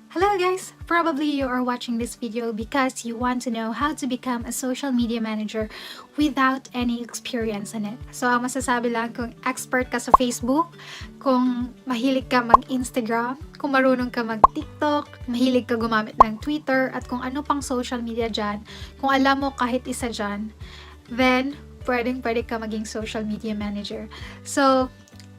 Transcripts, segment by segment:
Hello guys! Probably you are watching this video because you want to know how to become a social media manager without any experience in it. So, ang masasabi lang kung expert ka sa Facebook, kung mahilig ka mag-Instagram, kung marunong ka mag-TikTok, mahilig ka gumamit ng Twitter, at kung ano pang social media dyan, kung alam mo kahit isa dyan, then pwede ka maging social media manager. So,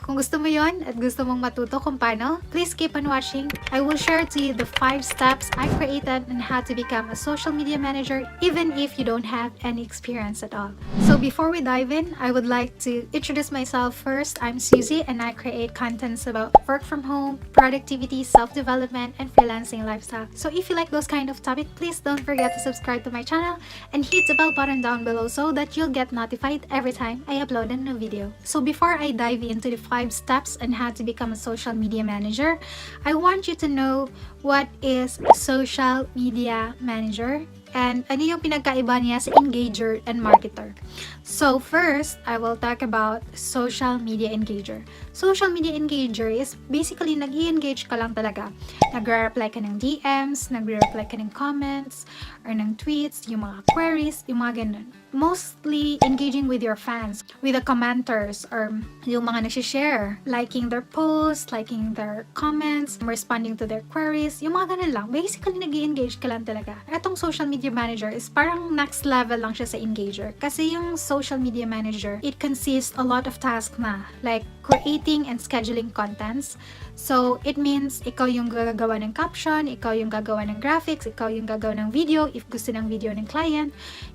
kung gusto mo yon at gusto mong matuto kung paano, please keep on watching. I will share to you the 5 steps I created on how to become a social media manager even if you don't have any experience at all. So before we dive in, I would like to introduce myself first. I'm Susie and I create contents about work from home, productivity, self-development, and freelancing lifestyle. So if you like those kind of topics, please don't forget to subscribe to my channel and hit the bell button down below so that you'll get notified every time I upload a new video. So before I dive into the 5 steps on how to become a social media manager, I want you to know what is a social media manager and ano yung pinagkaiba niya sa engager and marketer. So first, I will talk about social media engager. Social media engager is basically nag-i-engage ka lang talaga. Nagre-reply ka ng DMs, nagre-reply ka ng comments, or ng tweets, yung mga queries, yung mga ganun. Mostly engaging with your fans, with the commenters, or yung mga nagsishare, liking their posts, liking their comments, responding to their queries, yung mga ganun lang. Basically, nag-i-engage ka lang talaga. Etong social media manager is parang next level lang siya sa engager. Kasi yung social media manager, it consists a lot of tasks na, like creating and scheduling contents. So, it means ikaw yung gagawa ng caption, ikaw yung gagawa ng graphics, ikaw yung gagawa ng video, if gusto ng video ng client,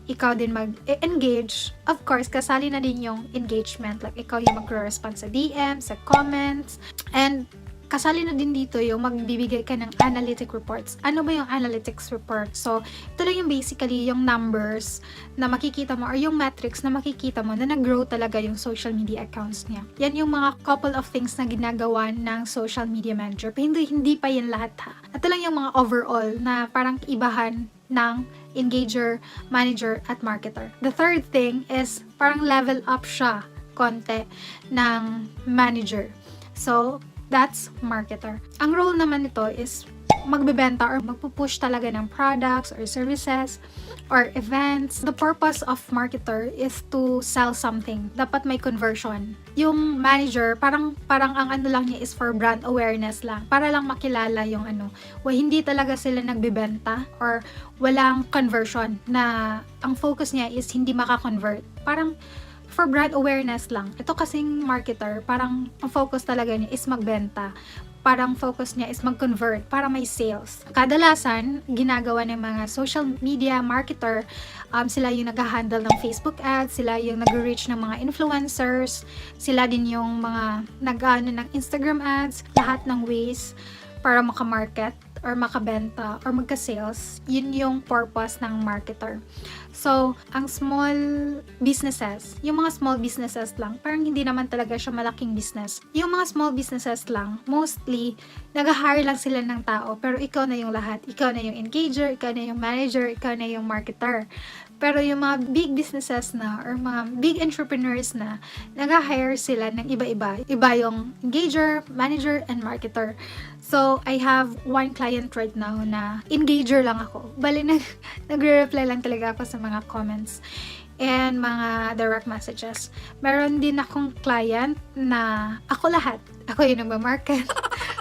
ikaw din mag-engage. Of course, kasali na din yung engagement. Like, ikaw yung magre-respond sa DM, sa comments, and kasali na din dito yung magbibigay ka ng analytic reports. Ano ba yung analytics report? So, ito lang yung basically yung numbers na makikita mo or yung metrics na makikita mo na nag-grow talaga yung social media accounts niya. Yan yung mga couple of things na ginagawa ng social media manager. Pero hindi pa yan lahat ha. Ito lang yung mga overall na parang ibahan ng engager, manager, at marketer. The third thing is parang level up siya konti ng manager. So, that's marketer. Ang role naman nito is magbebenta or magpupush talaga ng products or services or events. The purpose of marketer is to sell something. Dapat may conversion. Yung manager, parang ang ano lang niya is for brand awareness lang. Para lang makilala yung ano. Hindi talaga sila nagbebenta or walang conversion na ang focus niya is hindi maka-convert. Parang for brand awareness lang. Ito kasing marketer, parang ang focus talaga niya is magbenta. Parang focus niya is mag-convert para may sales. Kadalasan, ginagawa ng mga social media marketer, sila yung nag-handle ng Facebook ads, sila yung nag-reach ng mga influencers, sila din yung mga nag-ano ng Instagram ads, lahat ng ways para makamarket or makabenta or magka-sales. Yun yung purpose ng marketer. So, ang small businesses, yung mga small businesses lang, parang hindi naman talaga siya malaking business. Yung mga small businesses lang, mostly, nag-hire lang sila ng tao, pero ikaw na yung lahat. Ikaw na yung engager, ikaw na yung manager, ikaw na yung marketer. Pero yung mga big businesses na or mga big entrepreneurs na nag-hire sila ng iba-iba. Iba yung engager, manager, and marketer. So, I have one client right now na engager lang ako. Bali, nagre-reply lang talaga ako sa mga comments and mga direct messages. Meron din akong client na ako lahat. Ako yung nagmamarket,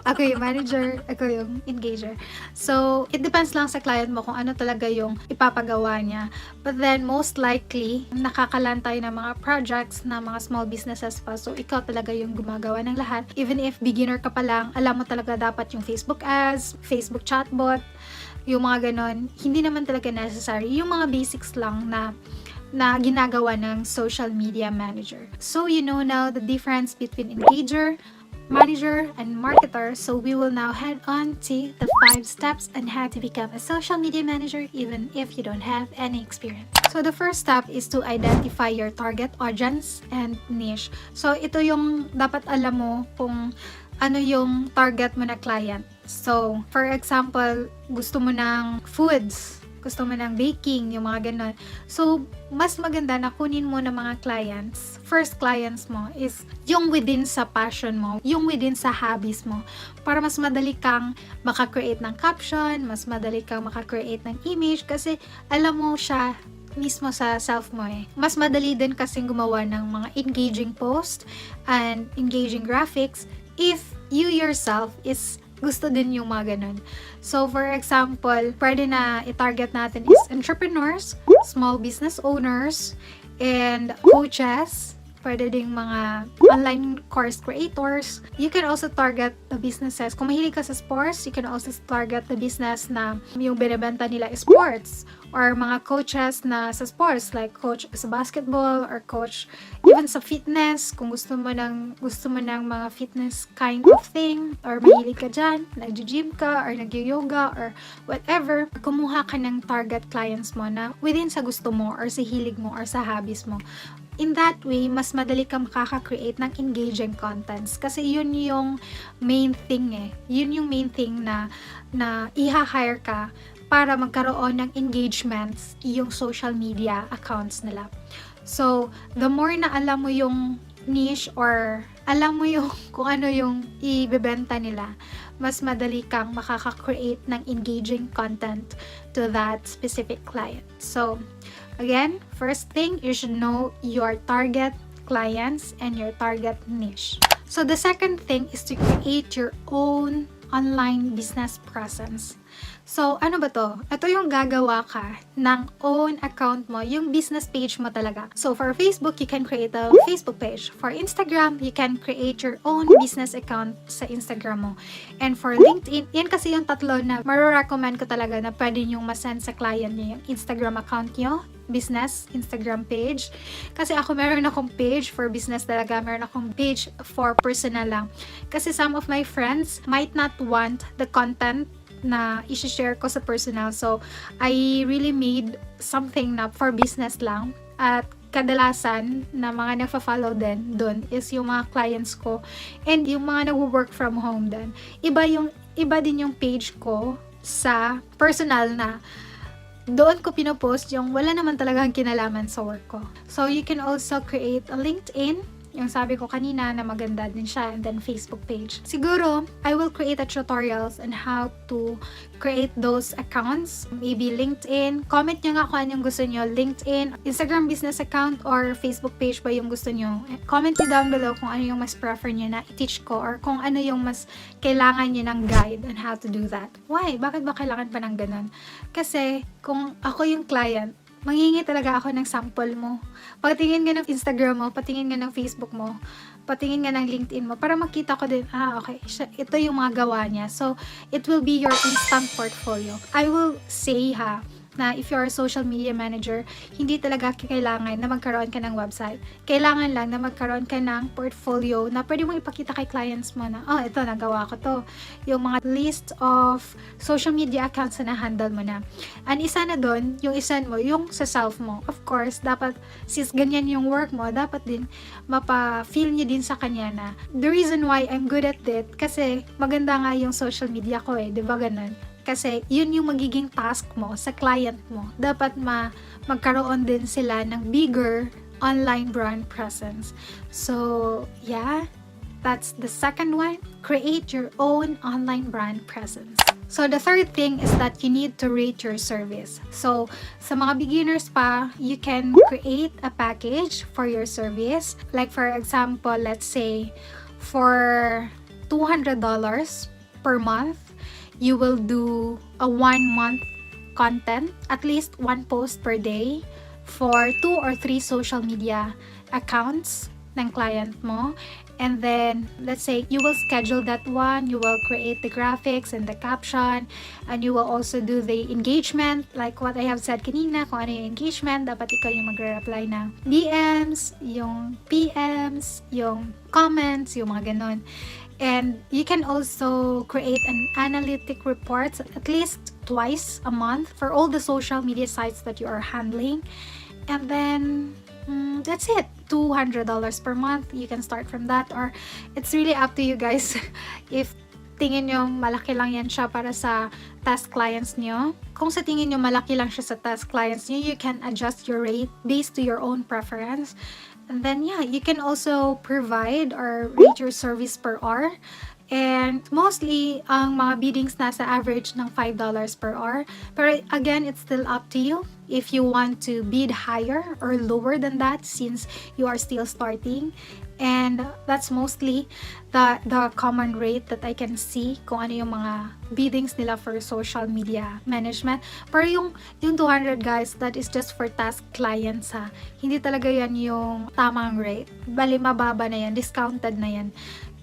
ako yung manager, ako yung engager. So, it depends lang sa client mo kung ano talaga yung ipapagawa niya. But then, most likely, nakakalan tayo ng mga projects na mga small businesses pa. So, ikaw talaga yung gumagawa ng lahat. Even if beginner ka pa lang, alam mo talaga dapat yung Facebook ads, Facebook chatbot, yung mga ganon. Hindi naman talaga necessary. Yung mga basics lang na ginagawa ng social media manager. So, you know now the difference between engager, manager, and marketer. So we will now head on to the 5 steps on how to become a social media manager even if you don't have any experience. So the first step is to identify your target audience and niche. So ito yung dapat alam mo kung ano yung target mo na client. So for example, gusto mo ng foods, gusto mo ng baking, yung mga ganon. So, mas maganda na kunin mo ng mga clients, first clients mo is yung within sa passion mo, yung within sa hobbies mo, para mas madali kang makakreate ng caption, mas madali kang makakreate ng image, kasi alam mo siya mismo sa self mo eh. Mas madali din kasing gumawa ng mga engaging post and engaging graphics if you yourself is gusto din yung mga ganun. So, for example, pwede na i-target natin is entrepreneurs, small business owners, and coaches. Pwede ding mga online course creators. You can also target the businesses. Kung mahilig ka sa sports, you can also target the business na yung binibenta nila is sports. Or mga coaches na sa sports, like coach sa basketball or coach even sa fitness. Kung gusto mo ng mga fitness kind of thing, or mahilig ka dyan, nag-gym ka, or nag-yoga, or whatever, kumuha ka ng target clients mo na within sa gusto mo, or sa hilig mo, or sa hobbies mo. In that way, mas madali kang makaka-create ng engaging contents. Kasi yun yung main thing eh. Yun yung main thing na i-hire ka para magkaroon ng engagements yung social media accounts nila. So, the more na alam mo yung niche or alam mo yung kung ano yung ibebenta nila, mas madali kang makaka-create ng engaging content to that specific client. So, again, first thing, you should know your target clients and your target niche. So the second thing is to create your own online business presence. So, ano ba to? Ito yung gagawa ka ng own account mo, yung business page mo talaga. So, for Facebook, you can create a Facebook page. For Instagram, you can create your own business account sa Instagram mo. And for LinkedIn, yan kasi yung tatlo na maro-recommend ko talaga na pwede nyo masend sa client nyo yung Instagram account nyo, business Instagram page. Kasi ako meron akong page for business talaga, meron akong page for personal lang. Kasi some of my friends might not want the content na i-share ko sa personal. So, I really made something na for business lang. At kadalasan na mga nagfa-follow din doon is yung mga clients ko and yung mga nag-work from home din. Iba din yung page ko sa personal na doon ko pinopost yung wala naman talagang kinalaman sa work ko. So, you can also create a LinkedIn, yung sabi ko kanina na maganda din siya, and then Facebook page. Siguro, I will create a tutorials on how to create those accounts. Maybe LinkedIn. Comment nyo nga kung anong gusto nyo. LinkedIn, Instagram business account, or Facebook page ba yung gusto nyo. Comment nyo down below kung ano yung mas prefer nyo na i-teach ko, or kung ano yung mas kailangan nyo ng guide on how to do that. Why? Bakit ba kailangan pa ng ganun? Kasi, kung ako yung client, manghingi talaga ako ng sample mo. Patingin nga ng Instagram mo, patingin nga ng Facebook mo, patingin nga ng LinkedIn mo, para makita ko din, okay, ito yung mga gawa niya. So, it will be your instant portfolio. I will say na if you're a social media manager, hindi talaga kailangan na magkaroon ka ng website. Kailangan lang na magkaroon ka ng portfolio na pwede mong ipakita kay clients mo na, ito, nagawa ko to. Yung mga list of social media accounts na handle mo na. And isa na doon, yung isa mo, yung sa self mo. Of course, dapat, since ganyan yung work mo, dapat din mapa-feel nyo din sa kanya na the reason why I'm good at it, kasi maganda nga yung social media ko eh, di ba ganun? Kasi yun yung magiging task mo sa client mo. Dapat magkaroon din sila ng bigger online brand presence. So, yeah, that's the second one. Create your own online brand presence. So, the third thing is that you need to rate your service. So, sa mga beginners pa, you can create a package for your service. Like, for example, let's say, for $200 per month, you will do a 1-month content, at least one post per day for 2 or 3 social media accounts ng client mo. And then, let's say, you will schedule that one, you will create the graphics and the caption, and you will also do the engagement, like what I have said kanina, kung ano yung engagement, dapat ikaw yung magre-reply ng DMs, yung PMs, yung comments, yung mga ganon. And you can also create an analytic report at least twice a month for all the social media sites that you are handling. And then, that's it. $200 per month. You can start from that, or it's really up to you guys if tingin nyo malaki lang yan siya para sa task clients nyo. Kung sa tingin nyo malaki lang siya sa task clients nyo, you can adjust your rate based to your own preference. And then yeah, you can also provide or rate your service per hour. And mostly, ang mga biddings nasa average ng $5 per hour. Pero again, it's still up to you if you want to bid higher or lower than that since you are still starting. And that's mostly the common rate that I can see kung ano yung mga biddings nila for social media management. Pero yung 200 guys, that is just for task clients ha. Hindi talaga yan yung tamang rate. Bali, mababa na yan, discounted na yan.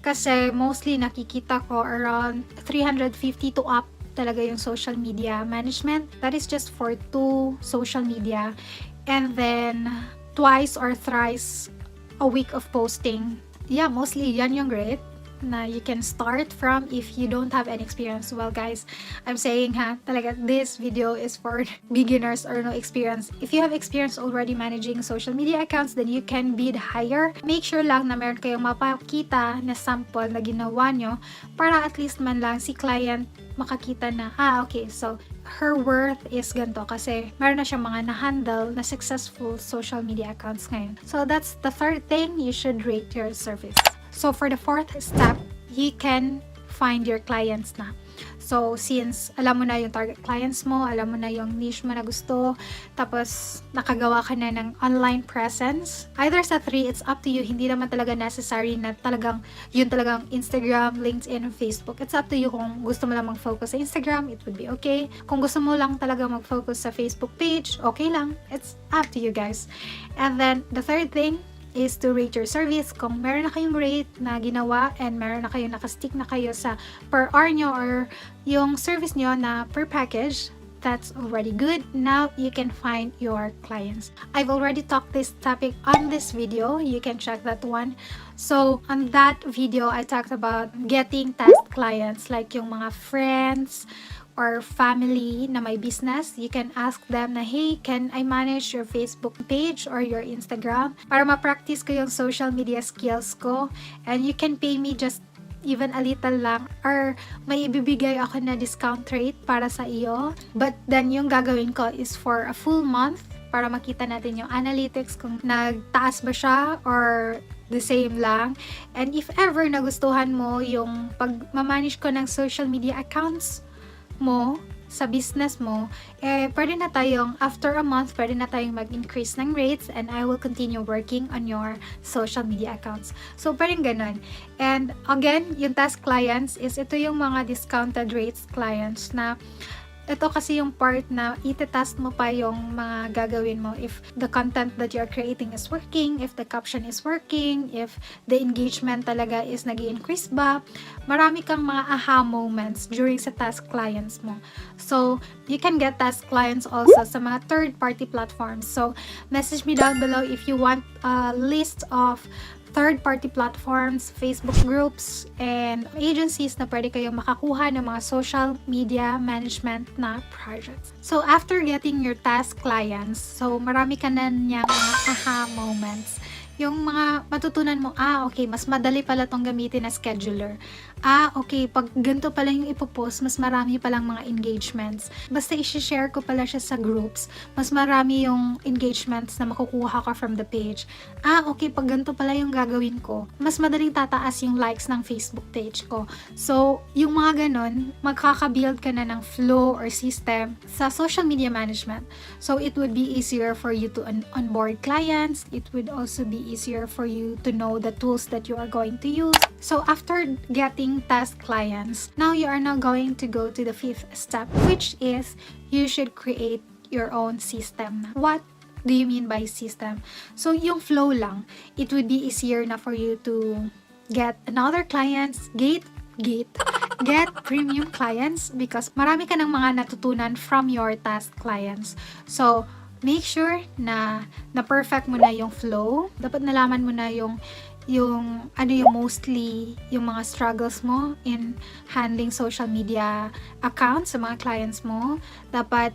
Kasi mostly nakikita ko around 350 to up talaga yung social media management. That is just for 2 social media. And then twice or thrice a week of posting. Yeah, mostly yan yung rate na you can start from if you don't have any experience. Well guys, I'm saying ha, talaga this video is for beginners or no experience. If you have experience already managing social media accounts, then you can bid higher. Make sure lang na meron kayong mapakita na sample na ginawa nyo para at least man lang si client makakita na, okay, so her worth is ganito kasi meron na siyang mga na-handle na successful social media accounts ngayon. So that's the third thing, you should rate your service. So for the fourth step, you can find your clients na. So since alam mo na yung target clients mo, alam mo na yung niche mo na gusto, tapos nakagawa ka na ng online presence, either sa 3, it's up to you. Hindi naman talaga necessary na talagang yun talagang Instagram, LinkedIn, Facebook. It's up to you kung gusto mo lang mag-focus sa Instagram, it would be okay. Kung gusto mo lang talaga mag-focus sa Facebook page, okay lang. It's up to you guys. And then the third thing is to rate your service. Kung meron na kayong rate na ginawa and meron na kayong nakastick na kayo sa per hour nyo or yung service nyo na per package, that's already good. Now you can find your clients. I've already talked this topic on this video. You can check that one. So on that video, I talked about getting task clients like yung mga friends or family na may business. You can ask them na, hey, can I manage your Facebook page or your Instagram para ma-practice ko yung social media skills ko, and you can pay me just even a little lang or may ibibigay ako na discount rate para sa iyo. But then yung gagawin ko is for a full month para makita natin yung analytics kung nagtaas ba siya or the same lang. And if ever nagustuhan mo yung pag-manage ko ng social media accounts mo sa business mo, pwede na tayong, after a month, pwede na tayong mag-increase ng rates and I will continue working on your social media accounts. So, pwede ganun. And again, yung task clients is ito yung mga discounted rates clients na ito kasi yung part na iti-test mo pa yung mga gagawin mo if the content that you're creating is working, if the caption is working, if the engagement talaga is nag-i-increase ba. Marami kang mga aha moments during sa task clients mo. So, you can get task clients also sa mga third-party platforms. So, message me down below if you want a list of third-party platforms, Facebook groups, and agencies na pwede kayong makakuha ng mga social media management na projects. So, after getting your task clients, so marami ka na niyang mga aha moments. Yung mga matutunan mo, okay, mas madali pala tong gamitin na scheduler. Okay, pag ganito pala yung ipopost, mas marami palang mga engagements. Basta i-share ko pala siya sa groups, mas marami yung engagements na makukuha ko from the page. Okay, pag ganito pala yung gagawin ko, mas madaling tataas yung likes ng Facebook page ko. So, yung mga ganon, magkaka-build ka na ng flow or system sa social media management. So, it would be easier for you to onboard clients. It would also be easier for you to know the tools that you are going to use. So after getting task clients, now you are now going to go to the fifth step, which is you should create your own system. What do you mean by system? So yung flow lang, it would be easier na for you to get another clients, get premium clients because marami ka ng mga natutunan from your task clients. So make sure na perfect mo na yung flow. Dapat nalaman mo na yung mostly yung mga struggles mo in handling social media accounts sa mga clients mo. Dapat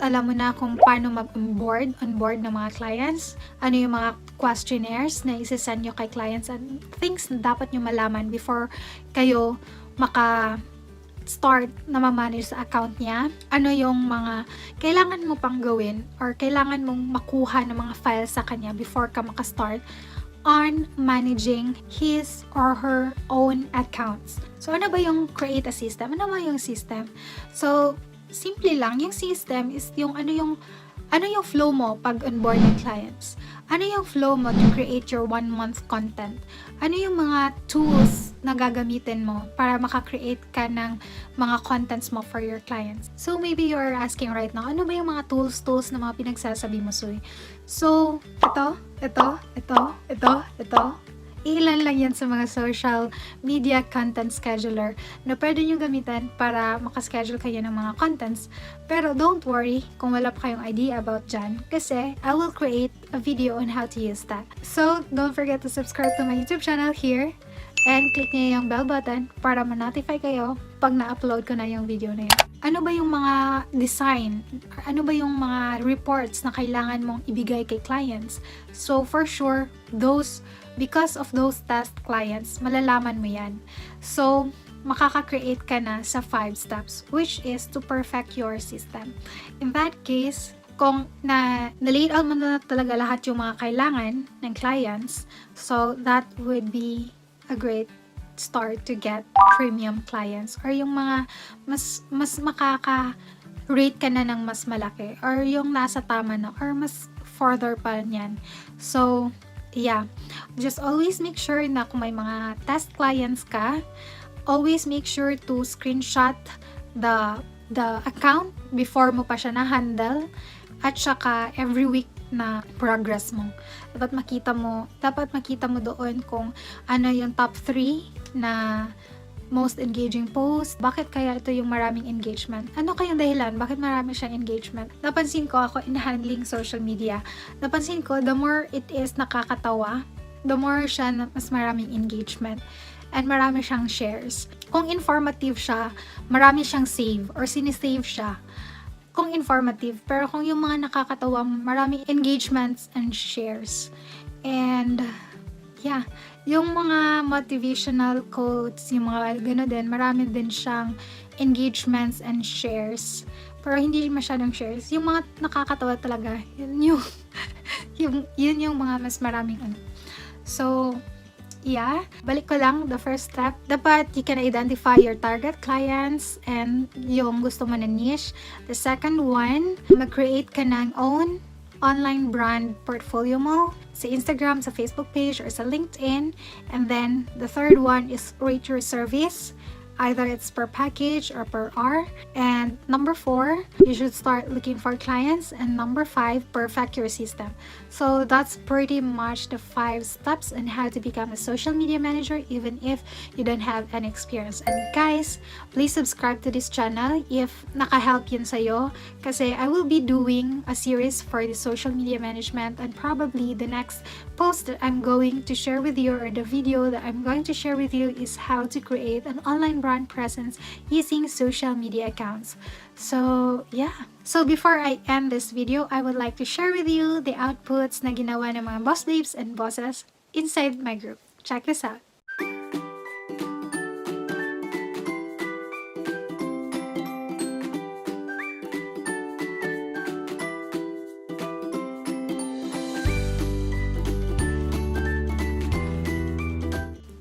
alam mo na kung paano mag-onboard ng mga clients, ano yung mga questionnaires na isasend nyo kay clients and things na dapat nyo malaman before kayo start na ma-manage sa account niya, ano yung mga kailangan mo pang gawin or kailangan mong makuha ng mga files sa kanya before ka maka-start on managing his or her own accounts. So, ano ba yung create a system? Ano ba yung system? So, simple lang, yung system is yung ano yung flow mo pag onboard ng clients? Ano yung flow mo to create your 1 month content? Ano yung mga tools na gagamitin mo para maka-create ka ng mga contents mo for your clients? So, maybe you're asking right now, ano ba yung mga tools na mga pinagsasabi mo, Suy? So, ito. Ilan lang yan sa mga social media content scheduler na pwede nyo gamitin para makaschedule kayo ng mga contents. Pero don't worry kung wala pa kayong idea about dyan kasi I will create a video on how to use that. So, don't forget to subscribe to my YouTube channel here and click nyo yung bell button para ma-notify kayo pag na-upload ko na yung video na yun. Ano ba yung mga design? Ano ba yung mga reports na kailangan mong ibigay kay clients? So, for sure, because of those test clients, malalaman mo yan. So, makaka-create ka na sa 5 steps, which is to perfect your system. In that case, kung na-laid out mo na talaga lahat yung mga kailangan ng clients, so that would be a great start to get premium clients or yung mga mas makaka-rate ka na ng mas malaki or yung nasa tama na or mas further pa niyan. So, yeah, just always make sure na kung may mga test clients ka, always make sure to screenshot the account before mo pa siya na-handle at saka every week na progress mo. Dapat makita mo doon kung ano yung top 3 na most engaging post. Bakit kaya ito yung maraming engagement? Ano kayong dahilan? Bakit marami siyang engagement? Napansin ko ako in handling social media. Napansin ko, the more it is nakakatawa, the more siya mas maraming engagement. And marami siyang shares. Kung informative siya, marami siyang save or sinisave siya. Kung informative. Pero kung yung mga nakakatawa, maraming engagements and shares. And yeah, yung mga motivational quotes, yung mga gano'n din, marami din siyang engagements and shares. Pero hindi masyadong shares. Yung mga nakakatawa talaga, yun yung mga mas maraming ano. So, yeah, balik ko lang, the first step, dapat you can identify your target clients and yung gusto mo na niche. The second one, mag-create ka ng own online brand portfolio mo sa Instagram, sa Facebook page, or sa LinkedIn. And then, the third one is rate your service. Either it's per package or per hour. And number 4, you should start looking for clients. And number 5, perfect your system. So that's pretty much the 5 steps on how to become a social media manager even if you don't have any experience. And guys, please subscribe to this channel if naka-help yun sa'yo. Kasi I will be doing a series for the social media management and probably the next post that I'm going to share with you or the video that I'm going to share with you is how to create an online brand presence using social media accounts. So, yeah. So, before I end this video, I would like to share with you the outputs na ginawa ng mga boss babes and bosses inside my group. Check this out.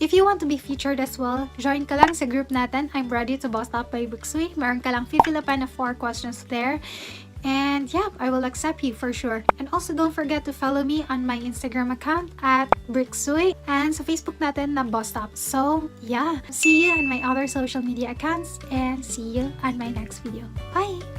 If you want to be featured as well, join ka lang sa group natin. I'm ready to boss up by Brixuy. Meron ka lang fill up na 4 questions there. And yeah, I will accept you for sure. And also don't forget to follow me on my Instagram account at Brixuy and sa Facebook natin na Boss Up. So yeah, see you on my other social media accounts and see you on my next video. Bye!